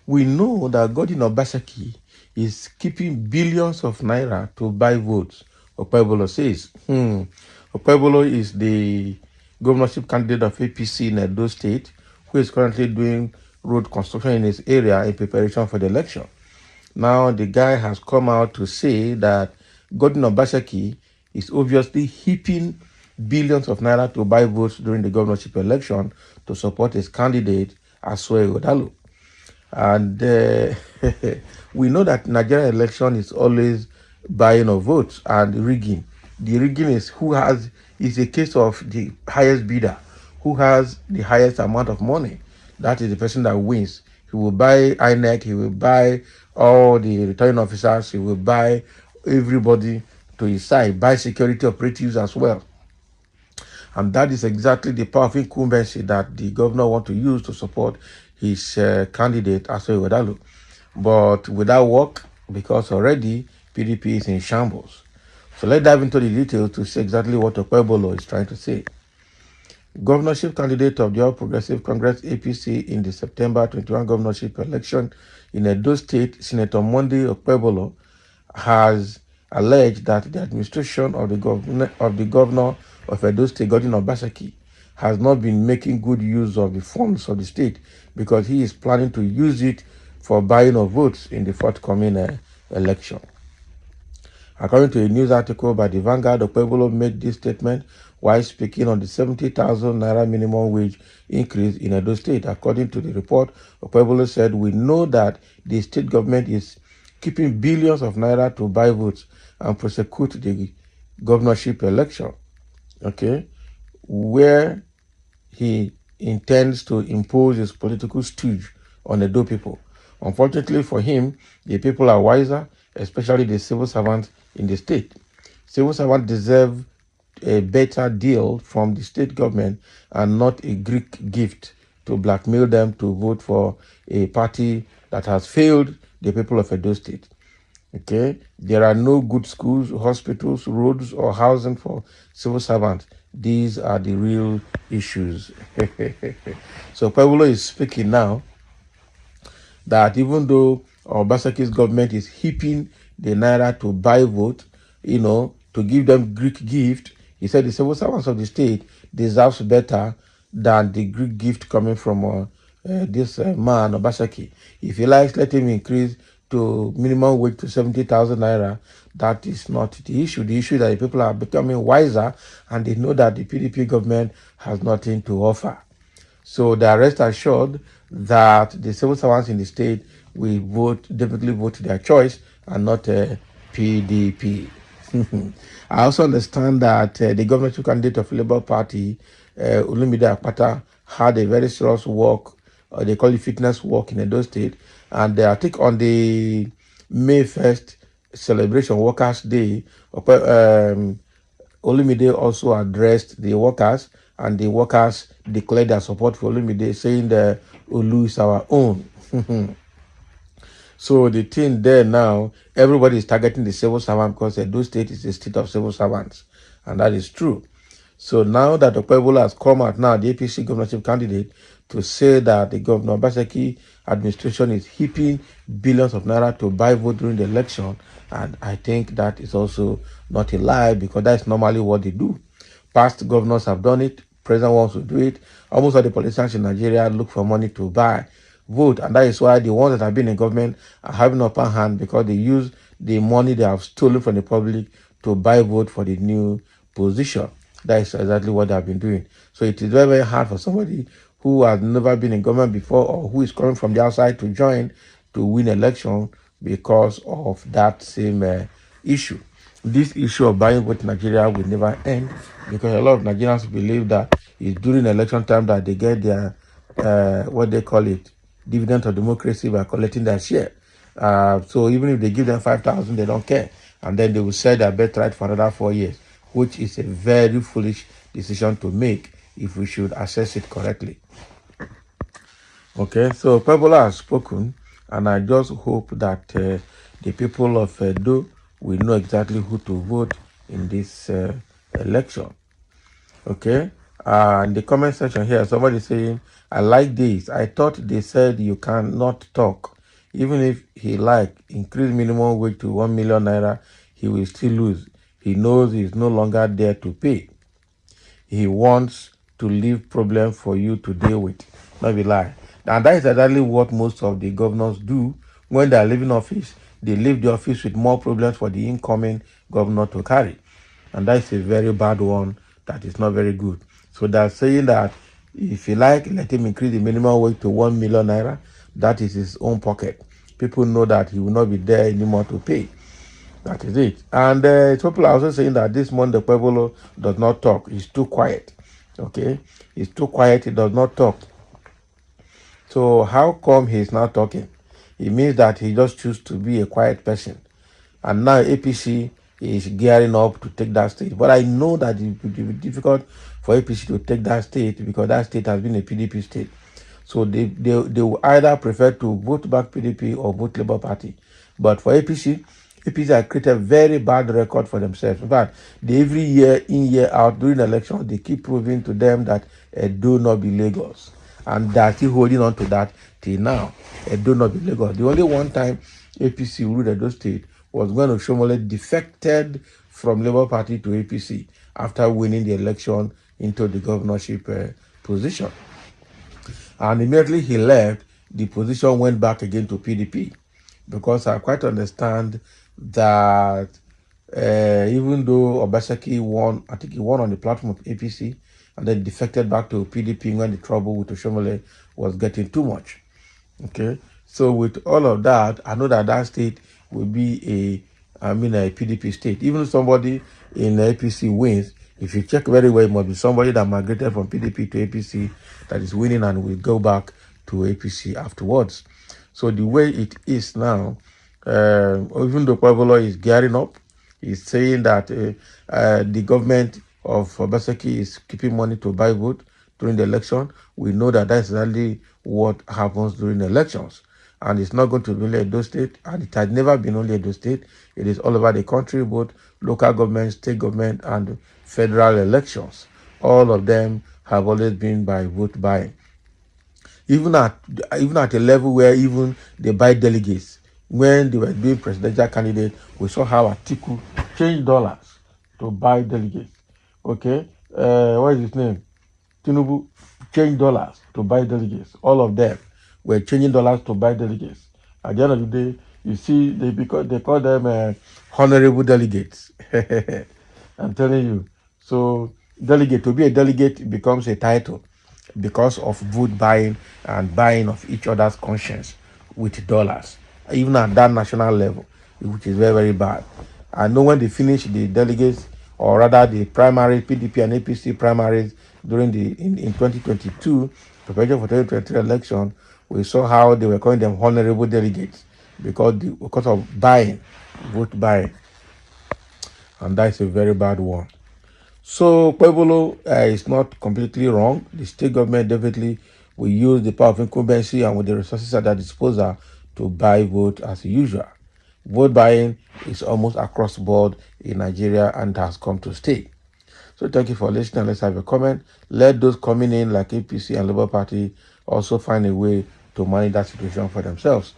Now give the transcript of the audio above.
We know that Godwin Obaseki is keeping billions of naira to buy votes, Okpebholo says. Okpebholo is the governorship candidate of APC in Edo State, who is currently doing road construction in his area in preparation for the election. Now, the guy has come out to say that Godwin Obaseki is obviously heaping billions of naira to buy votes during the governorship election to support his candidate, Asue Odalo. And we know that Nigerian election is always buying of votes and rigging. The rigging is a case of the highest bidder who has the highest amount of money. That is the person that wins. He will buy INEC, he will buy all the returning officers, he will buy everybody to his side, buy security operatives as well. And that is exactly the power of incumbency that the governor wants to use to support his candidate, Asoi Wedalu. But without work, because already PDP is in shambles. So let's dive into the details to see exactly what Okpebholo is trying to say. Governorship candidate of the All Progressive Congress APC in the September 21 governorship election in Edo State, Senator Monday Okpebholo has alleged that the administration of the governor of Edo State, Godwin Obaseki, has not been making good use of the funds of the state because he is planning to use it for buying of votes in the forthcoming election. According to a news article by the Vanguard, Okpebholo made this statement while speaking on the 70,000 naira minimum wage increase in Edo State. According to the report, Okpebholo said, "We know that the state government is keeping billions of naira to buy votes and prosecute the governorship election." Okay, where he intends to impose his political stooge on the Edo people. Unfortunately for him, the people are wiser, especially the civil servants in the state. Civil servants deserve a better deal from the state government and not a Greek gift to blackmail them to vote for a party that has failed the people of Edo State. Okay, there are no good schools, hospitals, roads, or housing for civil servants. These are the real issues. So Okpebholo is speaking now that even though Obaseki's government is heaping the naira to buy vote, to give them Greek gift, he said the civil servants of the state deserves better than the Greek gift coming from this man, Obaseki. If he likes, let him increase to minimum wage to 70,000 naira. That is not the issue. The issue is that the people are becoming wiser and they know that the PDP government has nothing to offer. So they are rest assured that the civil servants in the state will definitely vote their choice and not PDP. I also understand that the governorship candidate of the Labour Party, Olumide Akpata, had a very serious walk, they call it fitness walk in Edo State, and I think on the May 1st celebration, Workers' Day, Olumide also addressed the workers, and the workers declared their support for Olumide, saying that Olu is our own. So the thing there now, everybody is targeting the civil servant because Edo State is a state of civil servants, and that is true. So now that Okpebholo has come out now, the APC governorship candidate, to say that the Governor Obaseki administration is heaping billions of naira to buy vote during the election, and I think that is also not a lie because that's normally what they do. Past governors have done it. President wants to do it. Almost all the politicians in Nigeria look for money to buy vote, and that is why the ones that have been in government are having an upper hand because they use the money they have stolen from the public to buy vote for the new position. That is exactly what they have been doing. So it is very, very hard for somebody who has never been in government before or who is coming from the outside to join to win election because of that same issue. This issue of buying vote in Nigeria will never end because a lot of Nigerians believe that it's during election time that they get their, what they call it, dividend of democracy by collecting their share. So even if they give them 5,000, they don't care. And then they will sell their birthright for another 4 years, which is a very foolish decision to make if we should assess it correctly. Okay, so Okpebholo has spoken, and I just hope that the people of Edo will know exactly who to vote in this election. Okay, in the comment section here, somebody saying, "I like this. I thought they said you cannot talk Even if he increase minimum wage to 1 million naira, he will still lose. He knows he is no longer there to pay. He wants to leave problem for you to deal with. Not be lie. And that is exactly what most of the governors do when they are leaving office. They leave the office with more problems for the incoming governor to carry. And that is a very bad one. That is not very good. So they're saying that if you let him increase the minimum wage to 1 million naira. That is his own pocket. People know that he will not be there anymore to pay. That is it. And people are also saying that this month Okpebholo does not talk. He's too quiet. Okay? He's too quiet. He does not talk. So how come he's not talking? It means that he just chooses to be a quiet person. And now APC is gearing up to take that state. But I know that it will be difficult for APC to take that state because that state has been a PDP state. So they will either prefer to vote back PDP or vote Labour Party. But for APC have created a very bad record for themselves. In fact, every year in, year out, during the election, they keep proving to them that do not be Lagos. And they're still holding on to that till now. Do not be Lagos. The only one time APC ruled Edo State was when Oshomole defected from Labour Party to APC after winning the election into the governorship position. And immediately he left, the position went back again to PDP. Because I quite understand that even though Obaseki won, I think he won on the platform of APC and then defected back to PDP when the trouble with Oshomole was getting too much. Okay, so with all of that, I know that that state will be a PDP state. Even if somebody in APC wins, if you check very well, it must be somebody that migrated from PDP to APC that is winning and will go back to APC afterwards. So the way it is now, even though Okpebholo is gearing up, he's saying that the government of Obaseki is keeping money to buy vote during the election. We know that that's exactly what happens during the elections. And it's not going to be only Edo State, and it has never been only Edo State. It is all over the country, both local government, state government, and federal elections. All of them have always been by vote buying. Even at a level where even they buy delegates. When they were doing presidential candidates, we saw how Atiku changed dollars to buy delegates. Okay, what is his name? Tinubu changed dollars to buy delegates. All of them were changing dollars to buy delegates. At the end of the day, you see, they call them honorable delegates. I'm telling you. So to be a delegate becomes a title because of vote buying and buying of each other's conscience with dollars, even at that national level, which is very, very bad. I know when they finish the delegates, or rather the primary PDP and APC primaries during in 2022, preparation for 2023 election, we saw how they were calling them honorable delegates because of buying, vote buying. And that's a very bad one. So Okpebholo is not completely wrong. The state government definitely will use the power of incumbency and with the resources at their disposal to buy vote as usual. Vote buying is almost across the board in Nigeria and has come to stay. So thank you for listening. Let's have a comment. Let those coming in like APC and Labour Party also find a way to manage that situation for themselves.